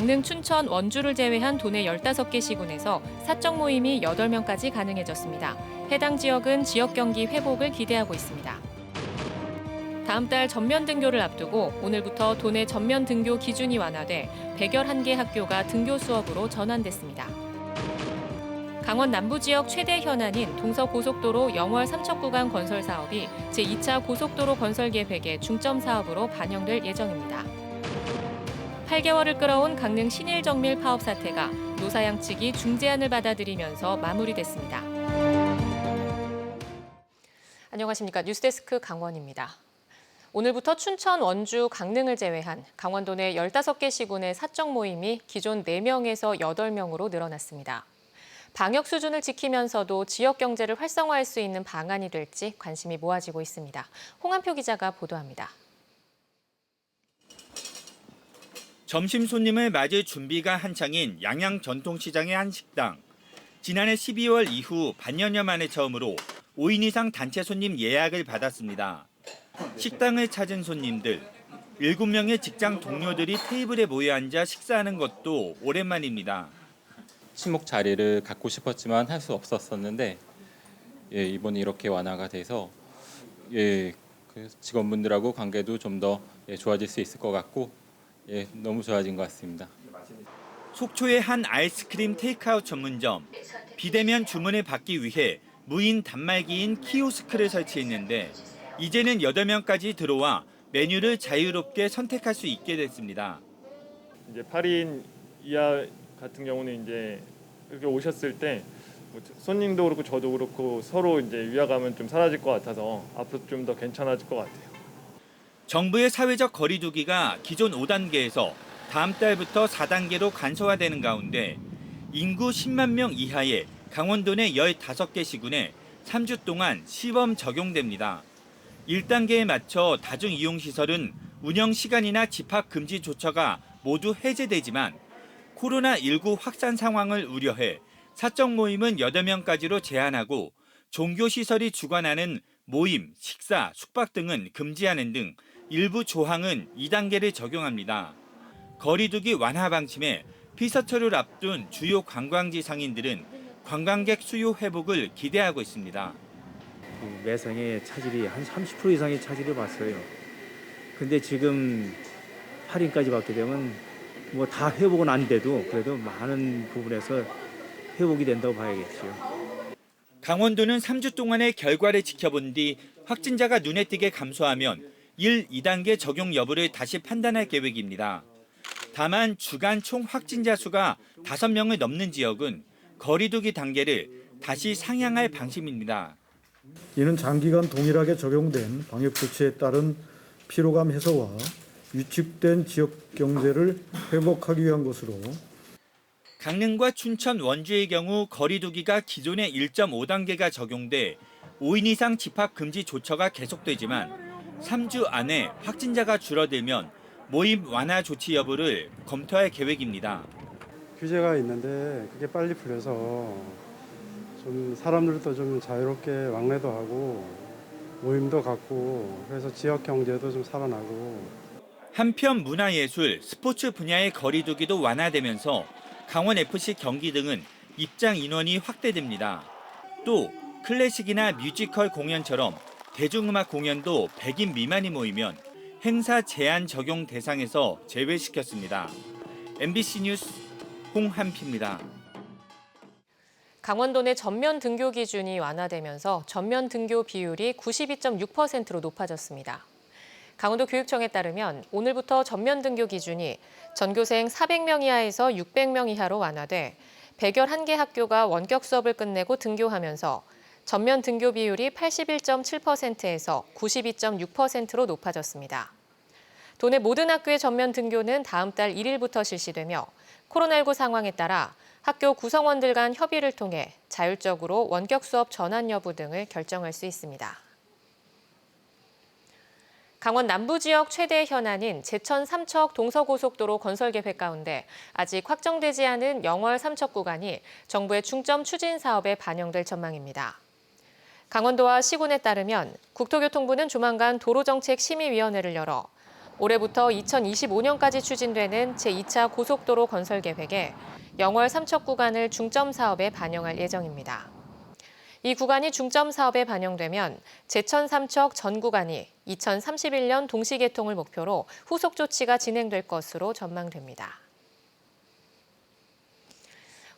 강릉, 춘천, 원주를 제외한 도내 15개 시군에서 사적 모임이 8명까지 가능해졌습니다. 해당 지역은 지역 경기 회복을 기대하고 있습니다. 다음 달 전면 등교를 앞두고 오늘부터 도내 전면 등교 기준이 완화돼 111개 학교가 등교 수업으로 전환됐습니다. 강원 남부 지역 최대 현안인 동서고속도로 영월 삼척 구간 건설 사업이 제2차 고속도로 건설 계획의 중점 사업으로 반영될 예정입니다. 8개월을 끌어온 강릉 신일정밀 파업 사태가 노사양 측이 중재안을 받아들이면서 마무리됐습니다. 안녕하십니까. 뉴스데스크 강원입니다. 오늘부터 춘천, 원주, 강릉을 제외한 강원도 내 15개 시군의 사적 모임이 기존 4명에서 8명으로 늘어났습니다. 방역 수준을 지키면서도 지역 경제를 활성화할 수 있는 방안이 될지 관심이 모아지고 있습니다. 홍한표 기자가 보도합니다. 점심 손님을 맞을 준비가 한창인 양양 전통시장의 한 식당. 지난해 12월 이후 반년여 만에 처음으로 5인 이상 단체 손님 예약을 받았습니다. 식당을 찾은 손님들, 7명의 직장 동료들이 테이블에 모여 앉아 식사하는 것도 오랜만입니다. 친목 자리를 갖고 싶었지만 할 수 없었었는데 이번에 이렇게 완화가 돼서 그 직원분들하고 관계도 좀 더 좋아질 수 있을 것 같고 너무 좋아진 것 같습니다. 속초의 한 아이스크림 테이크아웃 전문점. 비대면 주문을 받기 위해 무인 단말기인 키오스크를 설치했는데 이제는 8명까지 들어와 메뉴를 자유롭게 선택할 수 있게 됐습니다. 이제 8인 이하 같은 경우는 이제 이렇게 오셨을 때 손님도 그렇고 저도 그렇고 서로 이제 위화감은 좀 사라질 것 같아서 앞으로 좀 더 괜찮아질 것 같아요. 정부의 사회적 거리 두기가 기존 5단계에서 다음 달부터 4단계로 간소화되는 가운데 인구 10만 명 이하의 강원도 내 15개 시군에 3주 동안 시범 적용됩니다. 1단계에 맞춰 다중이용시설은 운영 시간이나 집합 금지 조처가 모두 해제되지만 코로나19 확산 상황을 우려해 사적 모임은 8명까지로 제한하고 종교시설이 주관하는 모임, 식사, 숙박 등은 금지하는 등 일부 조항은 2단계를 적용합니다. 거리두기 완화 방침에 피서철을 앞둔 주요 관광지 상인들은 관광객 수요 회복을 기대하고 있습니다. 매상의 차질이 한 30% 이상의 차질을 봤어요. 근데 지금 8인까지 받게 되면 뭐 다 회복은 안 돼도 그래도 많은 부분에서 회복이 된다고 봐야겠죠. 강원도는 3주 동안의 결과를 지켜본 뒤 확진자가 눈에 띄게 감소하면 1, 2단계 적용 여부를 다시 판단할 계획입니다. 다만 주간 총 확진자 수가 5명을 넘는 지역은 거리두기 단계를 다시 상향할 방침입니다. 이는 장기간 동일하게 적용된 방역 조치에 따른 피로감 해소와 위축된 지역 경제를 회복하기 위한 것으로 강릉과 춘천, 원주의 경우 거리두기가 기존의 1.5단계가 적용돼 5인 이상 집합 금지 조처가 계속되지만 3주 안에 확진자가 줄어들면 모임 완화 조치 여부를 검토할 계획입니다. 규제가 있는데 그게 빨리 풀려서 좀 사람들도 좀 자유롭게 왕래도 하고 모임도 갖고 그래서 지역 경제도 좀 살아나고. 한편 문화예술, 스포츠 분야의 거리두기도 완화되면서 강원FC 경기 등은 입장 인원이 확대됩니다. 또 클래식이나 뮤지컬 공연처럼 대중음악 공연도 100인 미만이 모이면 행사 제한 적용 대상에서 제외시켰습니다. MBC 뉴스 홍한표입니다. 강원도 내 전면 등교 기준이 완화되면서 전면 등교 비율이 92.6%로 높아졌습니다. 강원도 교육청에 따르면 오늘부터 전면 등교 기준이 전교생 400명 이하에서 600명 이하로 완화돼 111개 학교가 원격 수업을 끝내고 등교하면서 전면 등교 비율이 81.7%에서 92.6%로 높아졌습니다. 도내 모든 학교의 전면 등교는 다음 달 1일부터 실시되며 코로나19 상황에 따라 학교 구성원들 간 협의를 통해 자율적으로 원격 수업 전환 여부 등을 결정할 수 있습니다. 강원 남부 지역 최대 현안인 제천 삼척 동서고속도로 건설 계획 가운데 아직 확정되지 않은 영월 삼척 구간이 정부의 중점 추진 사업에 반영될 전망입니다. 강원도와 시군에 따르면 국토교통부는 조만간 도로정책심의위원회를 열어 올해부터 2025년까지 추진되는 제2차 고속도로 건설 계획에 영월 삼척 구간을 중점 사업에 반영할 예정입니다. 이 구간이 중점 사업에 반영되면 제천 삼척 전 구간이 2031년 동시 개통을 목표로 후속 조치가 진행될 것으로 전망됩니다.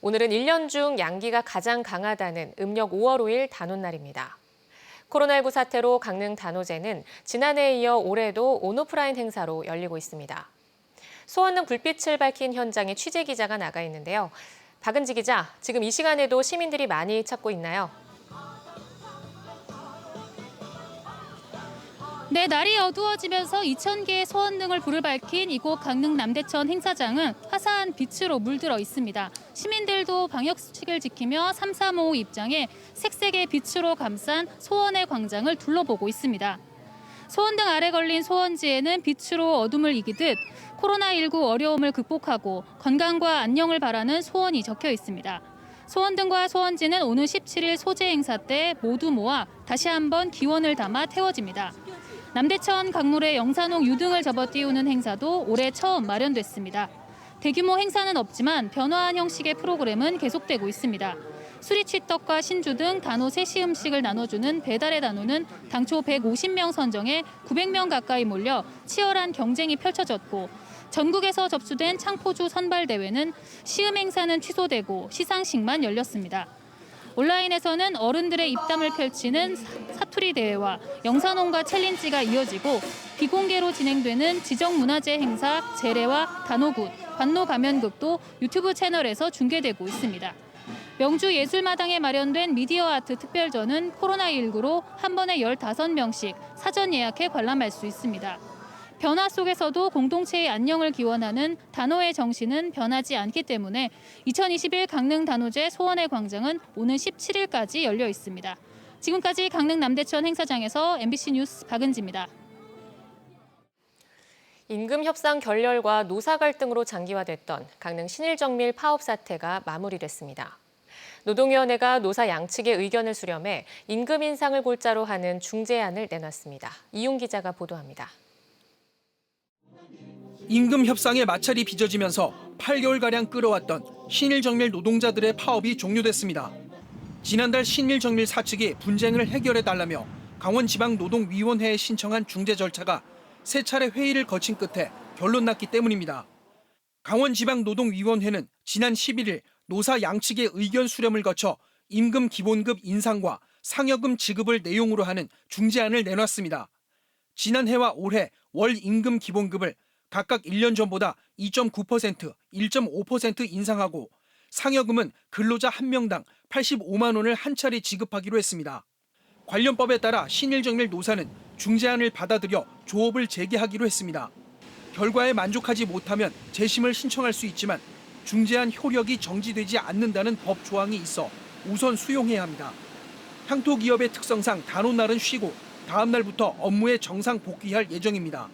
오늘은 1년 중 양기가 가장 강하다는 음력 5월 5일 단오날입니다. 코로나19 사태로 강릉 단오제는 지난해에 이어 올해도 온오프라인 행사로 열리고 있습니다. 소원능 불빛을 밝힌 현장에 취재 기자가 나가 있는데요. 박은지 기자, 지금 이 시간에도 시민들이 많이 찾고 있나요? 네, 날이 어두워지면서 2,000개의 소원등을 불을 밝힌 이곳 강릉 남대천 행사장은 화사한 빛으로 물들어 있습니다. 시민들도 방역수칙을 지키며 335 입장에 색색의 빛으로 감싼 소원의 광장을 둘러보고 있습니다. 소원등 아래 걸린 소원지에는 빛으로 어둠을 이기듯 코로나19 어려움을 극복하고 건강과 안녕을 바라는 소원이 적혀 있습니다. 소원등과 소원지는 오는 17일 소재 행사 때 모두 모아 다시 한번 기원을 담아 태워집니다. 남대천 강물에 영산홍 유등을 접어 띄우는 행사도 올해 처음 마련됐습니다. 대규모 행사는 없지만 변화한 형식의 프로그램은 계속되고 있습니다. 수리치떡과 신주 등 단오 세시 음식을 나눠주는 배달의 단오는 당초 150명 선정에 900명 가까이 몰려 치열한 경쟁이 펼쳐졌고, 전국에서 접수된 창포주 선발대회는 시음 행사는 취소되고 시상식만 열렸습니다. 온라인에서는 어른들의 입담을 펼치는 사투리 대회와 영산홍과 챌린지가 이어지고, 비공개로 진행되는 지정문화재 행사 재래와 단오굿, 관노가면극도 유튜브 채널에서 중계되고 있습니다. 명주 예술마당에 마련된 미디어 아트 특별전은 코로나19로 한 번에 15명씩 사전 예약해 관람할 수 있습니다. 변화 속에서도 공동체의 안녕을 기원하는 단오의 정신은 변하지 않기 때문에 2021 강릉 단오제 소원의 광장은 오는 17일까지 열려 있습니다. 지금까지 강릉 남대천 행사장에서 MBC 뉴스 박은지입니다. 임금 협상 결렬과 노사 갈등으로 장기화됐던 강릉 신일정밀 파업 사태가 마무리됐습니다. 노동위원회가 노사 양측의 의견을 수렴해 임금 인상을 골자로 하는 중재안을 내놨습니다. 이용 기자가 보도합니다. 임금 협상의 마찰이 빚어지면서 8개월가량 끌어왔던 신일정밀 노동자들의 파업이 종료됐습니다. 지난달 신일정밀 사측이 분쟁을 해결해달라며 강원지방노동위원회에 신청한 중재 절차가 3차례 회의를 거친 끝에 결론 났기 때문입니다. 강원지방노동위원회는 지난 11일 노사 양측의 의견 수렴을 거쳐 임금 기본급 인상과 상여금 지급을 내용으로 하는 중재안을 내놨습니다. 지난해와 올해 월 임금 기본급을 각각 1년 전보다 2.9%, 1.5% 인상하고 상여금은 근로자 1명당 85만 원을 한 차례 지급하기로 했습니다. 관련법에 따라 신일정밀 노사는 중재안을 받아들여 조업을 재개하기로 했습니다. 결과에 만족하지 못하면 재심을 신청할 수 있지만 중재안 효력이 정지되지 않는다는 법 조항이 있어 우선 수용해야 합니다. 향토기업의 특성상 단오날은 쉬고 다음 날부터 업무에 정상 복귀할 예정입니다.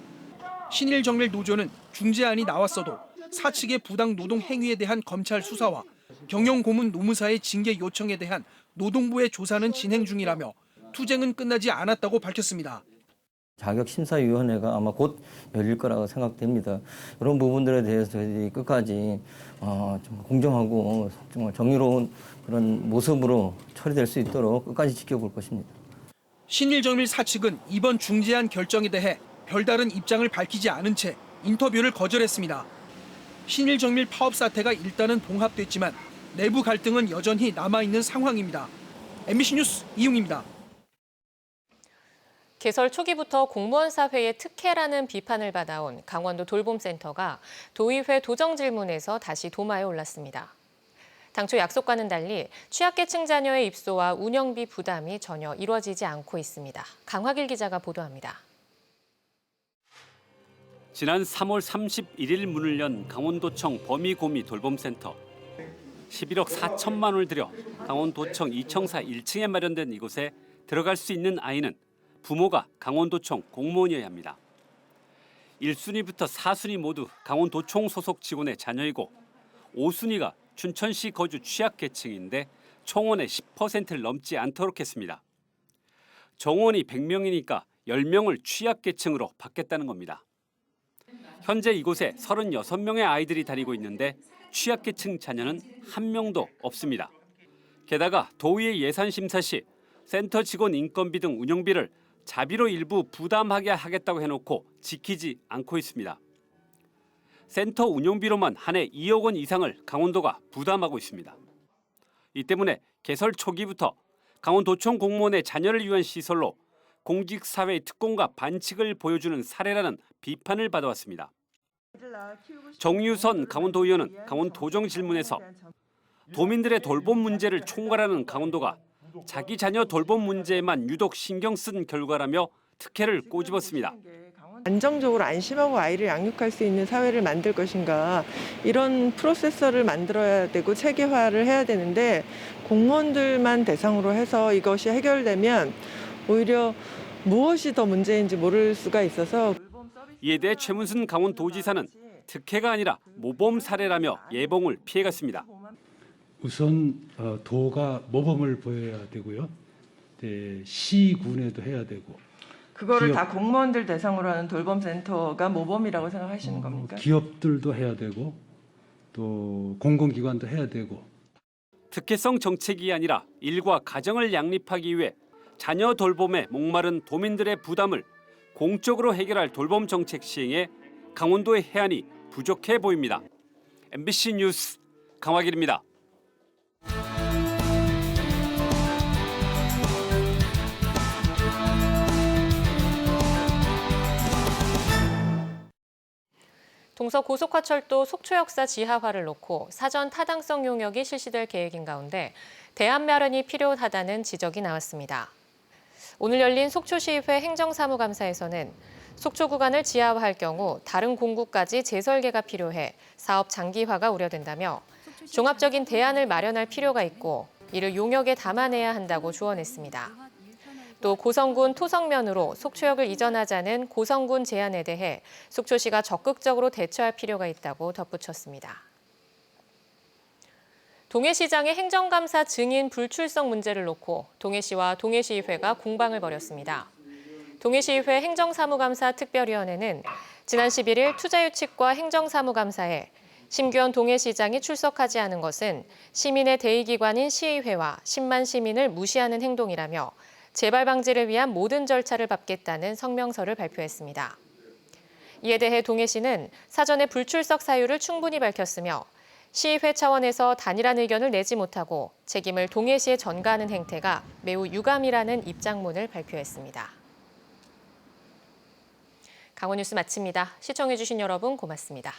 신일정밀 노조는 중재안이 나왔어도 사측의 부당 노동 행위에 대한 검찰 수사와 경영고문 노무사의 징계 요청에 대한 노동부의 조사는 진행 중이라며 투쟁은 끝나지 않았다고 밝혔습니다. 자격심사위원회가 아마 곧 열릴 거라고 생각됩니다. 이런 부분들에 대해서 저희들이 끝까지 좀 공정하고 정말 정의로운 그런 모습으로 처리될 수 있도록 끝까지 지켜볼 것입니다. 신일정밀 사측은 이번 중재안 결정에 대해 별다른 입장을 밝히지 않은 채 인터뷰를 거절했습니다. 신일정밀 파업 사태가 일단은 봉합됐지만 내부 갈등은 여전히 남아있는 상황입니다. MBC 뉴스 이용입니다. 개설 초기부터 공무원 사회의 특혜라는 비판을 받아온 강원도 돌봄센터가 도의회 도정 질문에서 다시 도마에 올랐습니다. 당초 약속과는 달리 취약계층 자녀의 입소와 운영비 부담이 전혀 이루어지지 않고 있습니다. 강화길 기자가 보도합니다. 지난 3월 31일 문을 연 강원도청 범위고미 돌봄센터. 11억 4천만 원을 들여 강원도청 이청사 1층에 마련된 이곳에 들어갈 수 있는 아이는 부모가 강원도청 공무원이어야 합니다. 1순위부터 4순위 모두 강원도청 소속 직원의 자녀이고 5순위가 춘천시 거주 취약계층인데 총원의 10%를 넘지 않도록 했습니다. 정원이 100명이니까 10명을 취약계층으로 받겠다는 겁니다. 현재 이곳에 36명의 아이들이 다니고 있는데 취약계층 자녀는 한 명도 없습니다. 게다가 도의회 예산심사 시 센터 직원 인건비 등 운영비를 자비로 일부 부담하게 하겠다고 해놓고 지키지 않고 있습니다. 센터 운영비로만 한 해 2억 원 이상을 강원도가 부담하고 있습니다. 이 때문에 개설 초기부터 강원도청 공무원의 자녀를 위한 시설로 공직사회 특권과 반칙을 보여주는 사례라는 비판을 받아왔습니다. 정유선 강원도의원은 강원도정 질문에서 도민들의 돌봄 문제를 총괄하는 강원도가 자기 자녀 돌봄 문제에만 유독 신경 쓴 결과라며 특혜를 꼬집었습니다. 안정적으로 안심하고 아이를 양육할 수 있는 사회를 만들 것인가, 이런 프로세서를 만들어야 되고 체계화를 해야 되는데 공무원들만 대상으로 해서 이것이 해결되면 오히려 무엇이 더 문제인지 모를 수가 있어서. 이에 대해 최문순 강원도지사는 특혜가 아니라 모범 사례라며 예봉을 피해갔습니다. 우선 도가 모범을 보여야 되고요. 시군에도 해야 되고. 그거를 다 공무원들 대상으로 하는 돌봄센터가 모범이라고 생각하시는 겁니까? 기업들도 해야 되고 또 공공기관도 해야 되고. 특혜성 정책이 아니라 일과 가정을 양립하기 위해 자녀 돌봄에 목마른 도민들의 부담을 공적으로 해결할 돌봄 정책 시행에 강원도의 해안이 부족해 보입니다. MBC 뉴스 강화길입니다. 동서고속화철도 속초역사 지하화를 놓고 사전 타당성 용역이 실시될 계획인 가운데 대안 마련이 필요하다는 지적이 나왔습니다. 오늘 열린 속초시의회 행정사무감사에서는 속초 구간을 지하화할 경우 다른 공구까지 재설계가 필요해 사업 장기화가 우려된다며 종합적인 대안을 마련할 필요가 있고 이를 용역에 담아내야 한다고 조언했습니다. 또 고성군 토성면으로 속초역을 이전하자는 고성군 제안에 대해 속초시가 적극적으로 대처할 필요가 있다고 덧붙였습니다. 동해시장의 행정감사 증인 불출석 문제를 놓고 동해시와 동해시의회가 공방을 벌였습니다. 동해시의회 행정사무감사 특별위원회는 지난 11일 투자유치과 행정사무감사에 심규현 동해시장이 출석하지 않은 것은 시민의 대의기관인 시의회와 10만 시민을 무시하는 행동이라며 재발 방지를 위한 모든 절차를 밟겠다는 성명서를 발표했습니다. 이에 대해 동해시는 사전에 불출석 사유를 충분히 밝혔으며 시의회 차원에서 단일한 의견을 내지 못하고 책임을 동해시에 전가하는 행태가 매우 유감이라는 입장문을 발표했습니다. 강원뉴스 마칩니다. 시청해주신 여러분 고맙습니다.